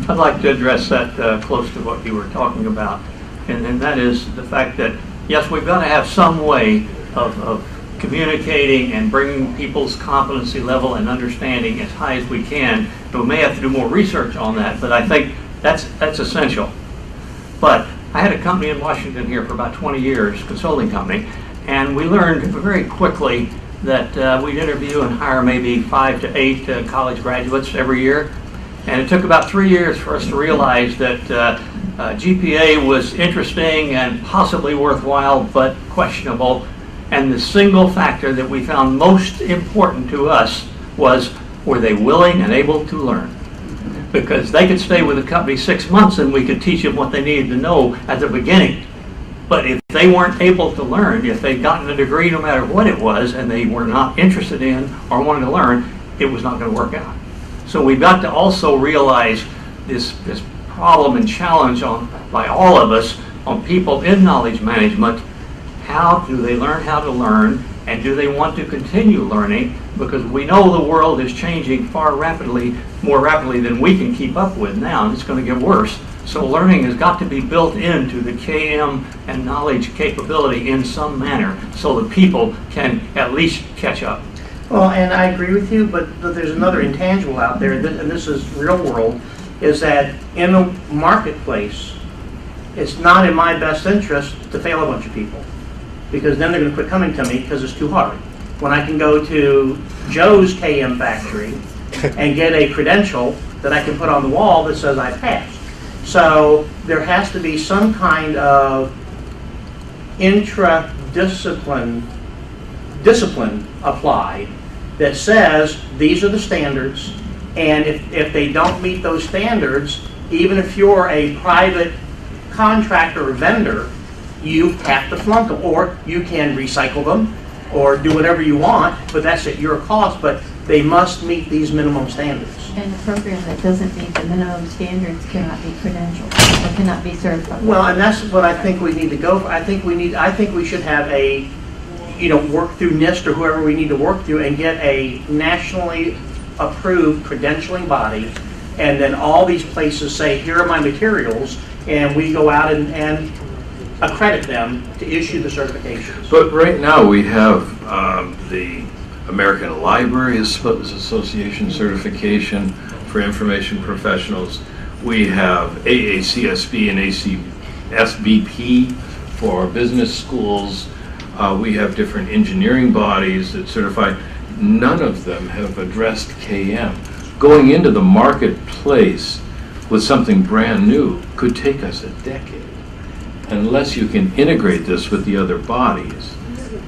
I'd like to address that close to what you were talking about, and that is the fact that, yes, we've got to have some way of communicating and bringing people's competency level and understanding as high as we can. We may have to do more research on that, but I think that's essential. But I had a company in Washington here for about 20 years, consulting company, and we learned very quickly that we'd interview and hire maybe 5 to 8 college graduates every year. And it took about 3 years for us to realize that GPA was interesting and possibly worthwhile, but questionable. And the single factor that we found most important to us was, were they willing and able to learn? Because they could stay with the company 6 months and we could teach them what they needed to know at the beginning. But if they weren't able to learn, if they'd gotten a degree no matter what it was, and they were not interested in or wanted to learn, it was not going to work out. So we've got to also realize this problem and challenge by all of us on people in knowledge management. How do they learn how to learn, and do they want to continue learning? Because we know the world is changing far rapidly, more rapidly than we can keep up with now, and it's going to get worse. So learning has got to be built into the KM and knowledge capability in some manner so that people can at least catch up. Well, and I agree with you, but there's another intangible out there, and this is real world, is that in a marketplace, it's not in my best interest to fail a bunch of people, because then they're going to quit coming to me because it's too hard. When I can go to Joe's KM factory and get a credential that I can put on the wall that says I passed. So there has to be some kind of discipline applied that says these are the standards, and if they don't meet those standards, even if you're a private contractor or vendor, you have to flunk them, or you can recycle them or do whatever you want, but that's at your cost, but they must meet these minimum standards. And a program that doesn't meet the minimum standards cannot be credentialed or cannot be certified. Well, and that's what I think we need to go for. I think we should have a, work through NIST or whoever we need to work through and get a nationally approved credentialing body, and then all these places say, here are my materials, and we go out and accredit them to issue the certifications. But right now we have the American Library Association certification for information professionals. We have AACSB and ACSBP for business schools. We have different engineering bodies that certify. None of them have addressed KM. Going into the marketplace with something brand new could take us a decade. Unless you can integrate this with the other bodies,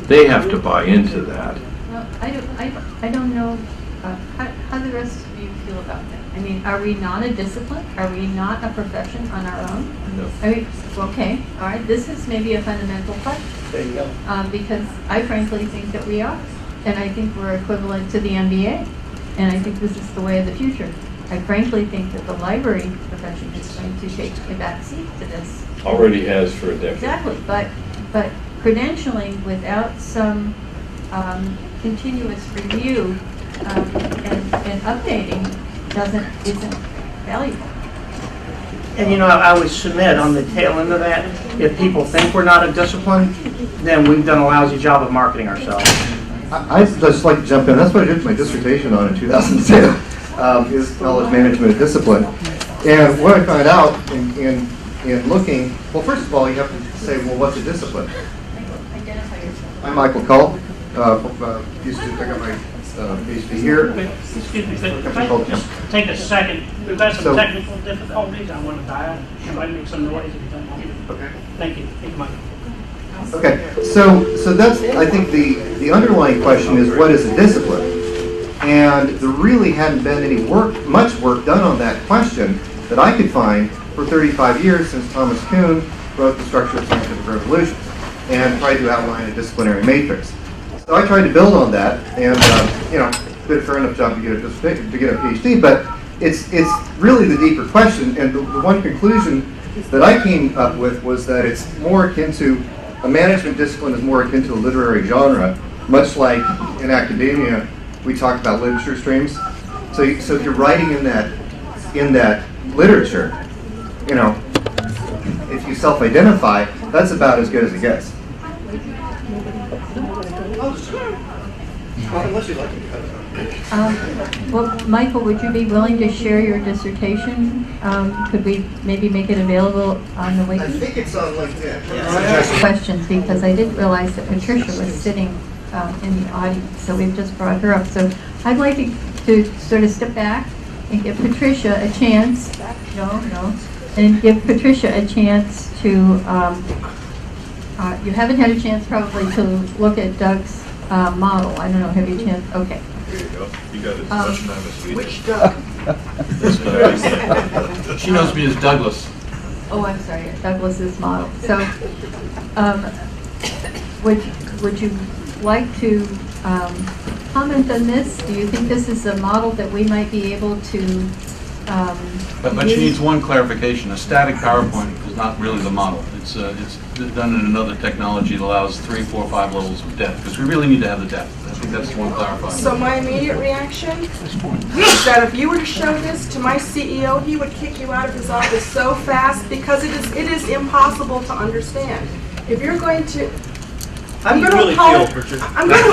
they have to buy into that. Well, I don't know how the rest of you feel about that. I mean, are we not a discipline? Are we not a profession on our own? No. I mean, okay, all right, this is maybe a fundamental question. There you go. Because I frankly think that we are. And I think we're equivalent to the MBA. And I think this is the way of the future. I frankly think that the library profession is going to take a back seat to this. Already has for a decade. Exactly, but credentialing without some continuous review and updating isn't valuable. And I would submit on the tail end of that, if people think we're not a discipline, then we've done a lousy job of marketing ourselves. I'd just like to jump in. That's what I did my dissertation on in 2002, is knowledge management and discipline. And what I found out in looking, well, first of all, you have to say, well, what's a discipline? Identify yourself. I'm Michael Cull. Used to pick up my PhD here. Excuse me, but if I just take a second, we've got some technical difficulties. I want to dial. You might make some noise if you don't mind. Okay. Thank you. Thank you, Michael. Okay, so that's, I think the underlying question is, what is a discipline? And there really hadn't been much work done on that question that I could find for 35 years since Thomas Kuhn wrote The Structure of Scientific Revolutions and tried to outline a disciplinary matrix. So I tried to build on that, and did a fair enough job to get a PhD, but it's really the deeper question, and the one conclusion that I came up with was that it's more akin to, a management discipline is more akin to a literary genre, much like in academia we talk about literature streams. So if you're writing in that in that literature. You know, if you self-identify, that's about as good as it gets. Well, Michael, would you be willing to share your dissertation? Could we maybe make it available on the wiki? I think it's on LinkedIn. Questions, because I didn't realize that Patricia was sitting in the audience, so we've just brought her up. So I'd like to sort of step back and give Patricia a chance, and give Patricia a chance to, you haven't had a chance probably to look at Doug's model. I don't know, have you a chance? Okay. Here you go. You got as much time as we do. Which Doug? She knows me as Douglas. Oh, I'm sorry, Douglas's model. So, would you like to comment on this? Do you think this is a model that we might be able to But she needs one clarification. A static PowerPoint is not really the model. It's done in another technology that allows 3, 4, 5 levels of depth, because we really need to have the depth. I think that's one clarifying. So my immediate reaction is that if you were to show this to my CEO, he would kick you out of his office so fast because it is impossible to understand. If you're going to, I'm going to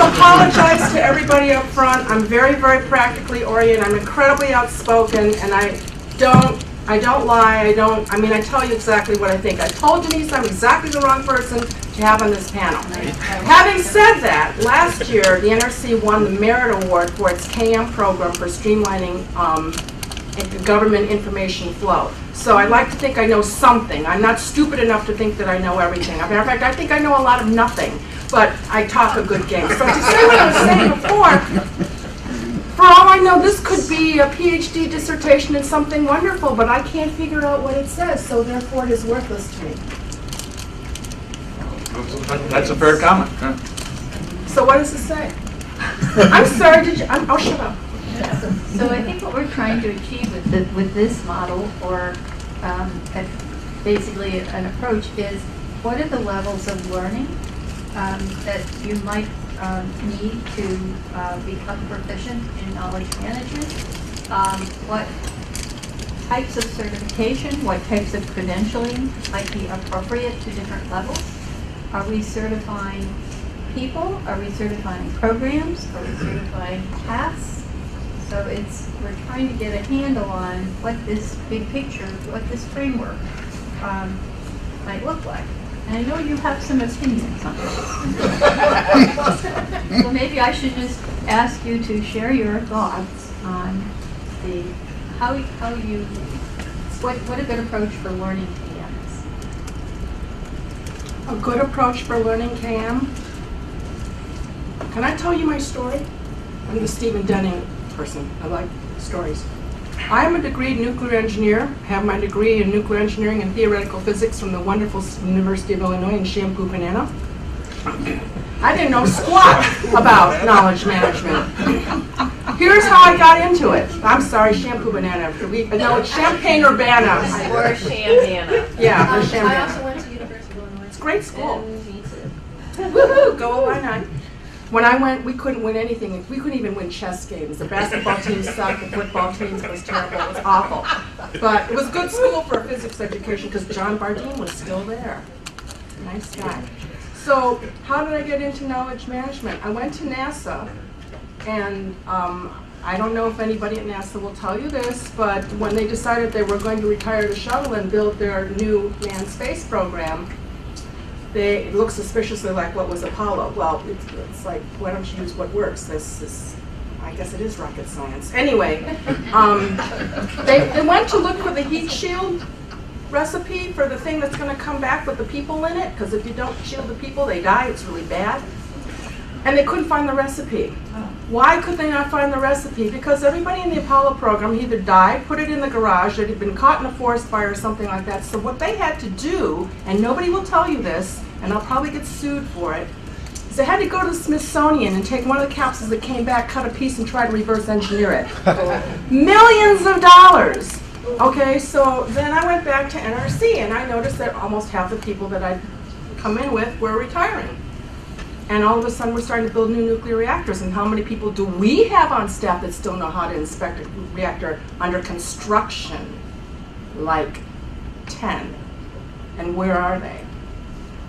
apologize to everybody up front. I'm very, very practically oriented. I'm incredibly outspoken, and I don't lie. I mean, I tell you exactly what I think. I told Denise I'm exactly the wrong person to have on this panel. Having said that, last year the NRC won the Merit Award for its KM program for streamlining government information flow. So I'd like to think I know something. I'm not stupid enough to think that I know everything. As a matter of fact, I think I know a lot of nothing, but I talk a good game. So to say what I was saying before, for all I know, this could be a PhD dissertation in something wonderful, but I can't figure out what it says, so therefore it is worthless to me. That's a fair comment. Huh? So what does it say? I'm sorry, oh, shut up. So I think what we're trying to achieve with this model, or basically an approach, is what are the levels of learning that you might need to become proficient in knowledge management? What types of certification, what types of credentialing might be appropriate to different levels? Are we certifying people? Are we certifying programs? Are we certifying paths? So we're trying to get a handle on what this big picture, what this framework might look like. And I know you have some opinions on this. So maybe I should just ask you to share your thoughts on what a good approach for learning KM is. A good approach for learning KM? Can I tell you my story? I'm the Stephen Denning person. I like stories. I am a degreed nuclear engineer, have my degree in nuclear engineering and theoretical physics from the wonderful University of Illinois in Champaign-Urbana. I didn't know squat about knowledge management. Here's how I got into it. I'm sorry, Champaign-Urbana. No, it's Champaign-Urbana. Or Champaign. Yeah, or Champaign. I also went to University of Illinois. It's a great school. And me too. Woohoo, go Illini. When I went, we couldn't win anything. We couldn't even win chess games. The basketball team sucked. The football team was terrible. It was awful. But it was a good school for physics education because John Bardeen was still there. Nice guy. So how did I get into knowledge management? I went to NASA, and I don't know if anybody at NASA will tell you this, but when they decided they were going to retire the shuttle and build their new manned space program, it looks suspiciously like what was Apollo. Well, it's like, why don't you use what works? I guess it is rocket science. Anyway, they went to look for the heat shield recipe for the thing that's going to come back with the people in it, because if you don't shield the people, they die. It's really bad. And they couldn't find the recipe. Why could they not find the recipe? Because everybody in the Apollo program either died, put it in the garage, it had been caught in a forest fire or something like that. So what they had to do, and nobody will tell you this, and I'll probably get sued for it, is they had to go to the Smithsonian and take one of the capsules that came back, cut a piece, and try to reverse engineer it. Millions of dollars! Okay, so then I went back to NRC, and I noticed that almost half the people that I'd come in with were retiring. And all of a sudden, we're starting to build new nuclear reactors. And how many people do we have on staff that still know how to inspect a reactor under construction? Like 10. And where are they?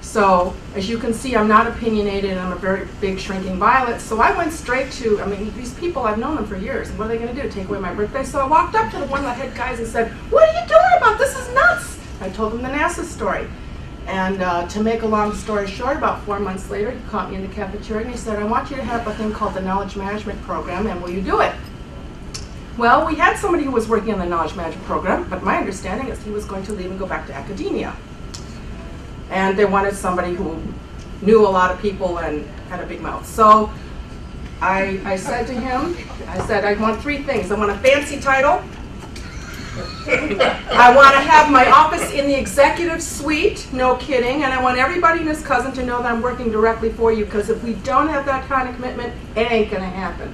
So, as you can see, I'm not opinionated, and I'm a very big shrinking violet. So I went straight to, I mean, these people, I've known them for years. And what are they going to do, take away my birthday? So I walked up to one of the head guys and said, "What are you doing about this? This is nuts." I told him the NASA story. And to make a long story short, about 4 months later, he caught me in the cafeteria and he said, "I want you to have a thing called the Knowledge Management Program, and will you do it?" Well, we had somebody who was working on the Knowledge Management Program, but my understanding is he was going to leave and go back to academia. And they wanted somebody who knew a lot of people and had a big mouth. So I said to him, I said, "I want 3 things. I want a fancy title. I want to have my office in the executive suite, no kidding, and I want everybody and his cousin to know that I'm working directly for you, because if we don't have that kind of commitment, it ain't going to happen."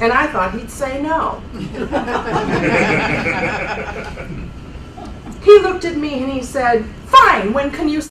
And I thought he'd say no. He looked at me and he said, "Fine, when can you